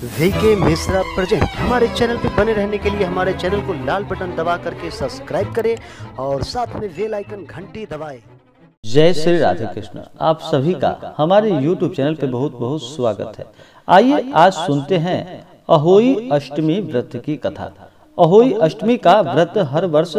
VK Mishra present. हमारे channel पर बने रहने के लिए हमारे चैनल को लाल बटन दबा करके सब्सक्राइब करें और साथ में बेल आइकन घंटी दबाएं। जय श्री राधे कृष्ण। आप सभी का हमारे YouTube चैनल पे बहुत बहुत स्वागत है। आइए आज सुनते हैं अहोई अष्टमी व्रत की कथा। अहोई अष्टमी का व्रत हर वर्ष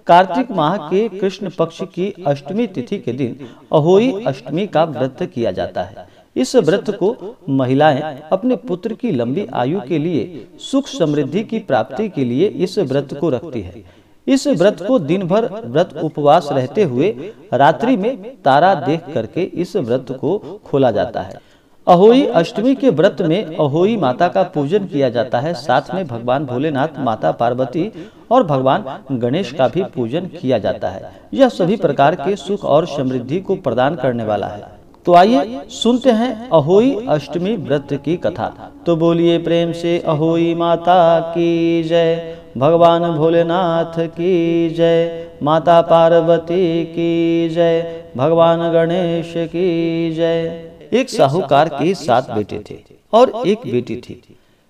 कार्तिक माह के कृष्ण पक्ष की अष्टमी तिथि के दिन अहोई अष्टमी का व्रत किया जाता है। इस व्रत को महिलाएं अपने पुत्र की लंबी आयु के लिए, सुख समृद्धि की प्राप्ति के लिए इस व्रत को रखती है। इस व्रत को दिन भर व्रत उपवास रहते हुए रात्रि में तारा देख करके इस व्रत को खोला जाता है। अहोई अष्टमी के व्रत में अहोई माता का पूजन किया जाता है। साथ में भगवान भोलेनाथ, माता पार्वती और भगवान गणेश का भी पूजन किया जाता है। यह सभी प्रकार के सुख और समृद्धि को प्रदान करने वाला है। तो आइए सुनते हैं अहोई अष्टमी व्रत की कथा। तो बोलिए प्रेम से अहोई माता की जय, भगवान भोलेनाथ की जय, माता पार्वती की जय, भगवान गणेश की जय। एक साहूकार के 7 बेटे थे और एक बेटी थी।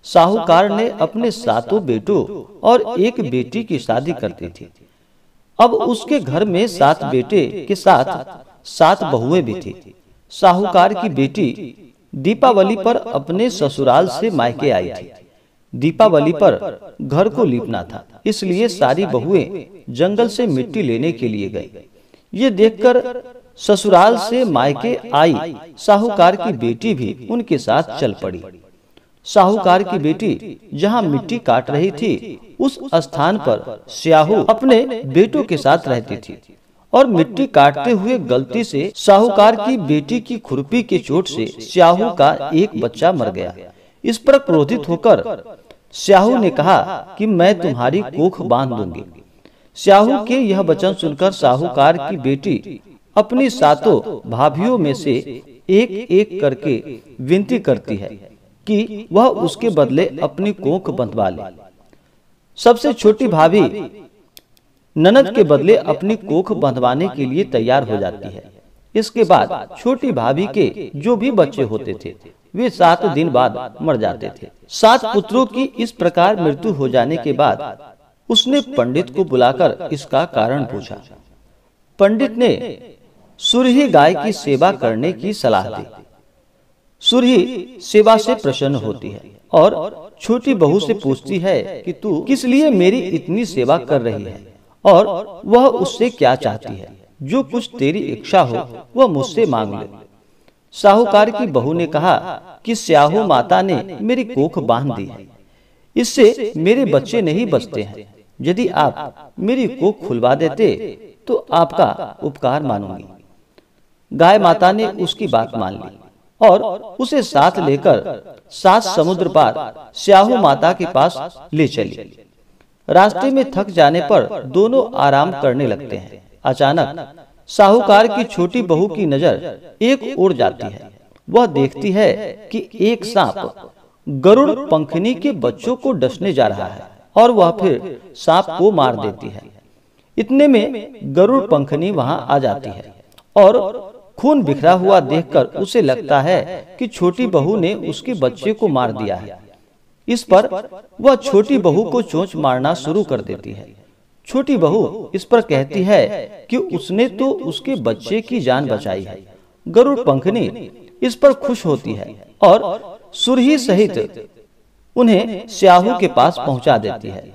साहूकार ने अपने 7 बेटों और एक बेटी की शादी कर दी थी। अब उसके घर में 7 बेटे के साथ 7 बहुएं भी थी। साहूकार की बेटी दीपावली पर अपने ससुराल से मायके आई थी। दीपावली पर घर को लीपना था, इसलिए सारी बहुएं जंगल से मिट्टी लेने के लिए गई। ये देखकर ससुराल से मायके आई साहूकार की बेटी भी उनके साथ चल पड़ी। साहूकार की बेटी जहां मिट्टी काट रही थी, उस स्थान पर स्याहू अपने बेटों के साथ रहती थी और मिट्टी काटते हुए गलती से साहूकार की बेटी की खुरपी के चोट से स्याहू का एक बच्चा मर गया। इस पर क्रोधित होकर स्याहू ने कहा कि मैं तुम्हारी कोख बांध दूंगी। स्याहू के यह वचन सुनकर साहूकार की बेटी अपनी 7 भाभियों में से एक एक करके विनती करती है कि वह उसके बदले अपनी कोख बंधवा ले। सबसे छोटी भाभी ननद के बदले अपनी कोख बंधवाने के लिए तैयार हो जाती है। इसके बाद छोटी भाभी के जो भी बच्चे होते थे, वे 7 दिन बाद मर जाते थे। 7 पुत्रों की इस प्रकार मृत्यु हो जाने के बाद उसने पंडित को बुलाकर इसका कारण पूछा। पंडित ने सुरही गाय की सेवा करने की सलाह दी। सुरही सेवा से प्रसन्न होती है और छोटी बहू से पूछती है कि तू किस लिए मेरी इतनी सेवा कर रही है और वह उससे क्या चाहती है। जो कुछ तेरी इच्छा हो वह मुझसे मांग ले। साहूकार की बहू ने कहा कि स्याहू माता ने मेरी कोख बांध दी है, इससे मेरे बच्चे नहीं बचते हैं। यदि आप मेरी कोख खुलवा देते तो आपका उपकार मानूंगी। गाय माता ने उसकी बात मान ली और उसे साथ लेकर 7 समुद्र पार स्याहू माता के पास ले चली। रास्ते में थक जाने पर दोनों आराम करने लगते हैं। अचानक साहूकार की छोटी बहू की नजर एक ओर जाती है। वह देखती है कि एक सांप गरुड़ पंखनी के बच्चों को डसने जा रहा है और वह फिर सांप को मार देती है। इतने में गरुड़ पंखनी वहां आ जाती है और खून बिखरा हुआ देखकर उसे लगता है कि छोटी बहू ने उसके बच्चे को मार दिया है। इस पर वह छोटी बहू को चोंच मारना शुरू कर देती है। छोटी बहू इस पर कहती है कि उसने तो उसके बच्चे की जान बचाई है। गरुड़ पंखनी इस पर खुश होती है और सुरही सहित उन्हें स्याहू के पास पहुंचा देती है।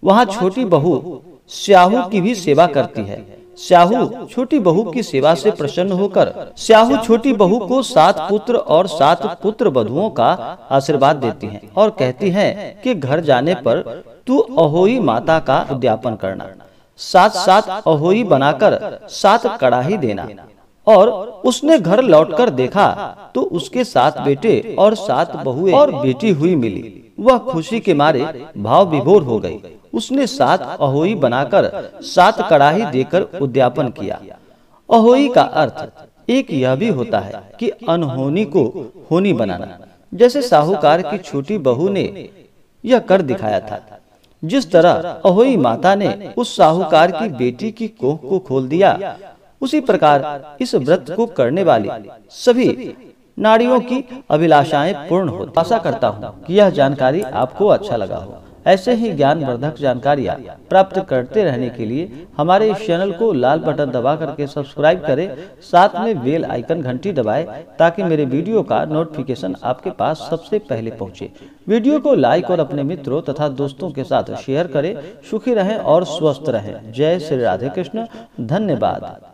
वहां छोटी बहू स्याहू की भी सेवा करती है। स्याहू छोटी बहू की सेवा से प्रसन्न होकर स्याहू छोटी बहू को 7 पुत्र और 7 पुत्र वधुओं का आशीर्वाद देती हैं और कहती हैं कि घर जाने पर तू अहोई माता का उद्यापन करना। 7 अहोई बनाकर 7 कड़ाही देना। और उसने घर लौटकर देखा तो उसके 7 बेटे और 7 बहुएं और बेटी हुई मिली। वह खुशी के मारे भाव विभोर हो गई। उसने 7 अहोई बनाकर 7 कड़ाही देकर उद्यापन किया। अहोई का अर्थ एक यह भी होता है कि अनहोनी को होनी बनाना। जैसे साहूकार की छोटी बहू ने यह कर दिखाया था। जिस तरह अहोई माता ने उस साहूकार की बेटी की कोख को खोल दिया, उसी प्रकार इस व्रत को करने वाली सभी नाड़ियों की अभिलाषाएं पूर्ण हो। आशा करता हूँ कि यह जानकारी आपको अच्छा लगा हो। ऐसे ही ज्ञानवर्धक जानकारियाँ प्राप्त करते रहने के लिए हमारे इस चैनल को लाल बटन दबा करके सब्सक्राइब करें, साथ में बेल आइकन घंटी दबाएं ताकि मेरे वीडियो का नोटिफिकेशन आपके पास सबसे पहले पहुंचे। वीडियो को लाइक और अपने मित्रों तथा दोस्तों के साथ शेयर करें। सुखी रहें और स्वस्थ रहें। जय श्री राधे कृष्ण। धन्यवाद।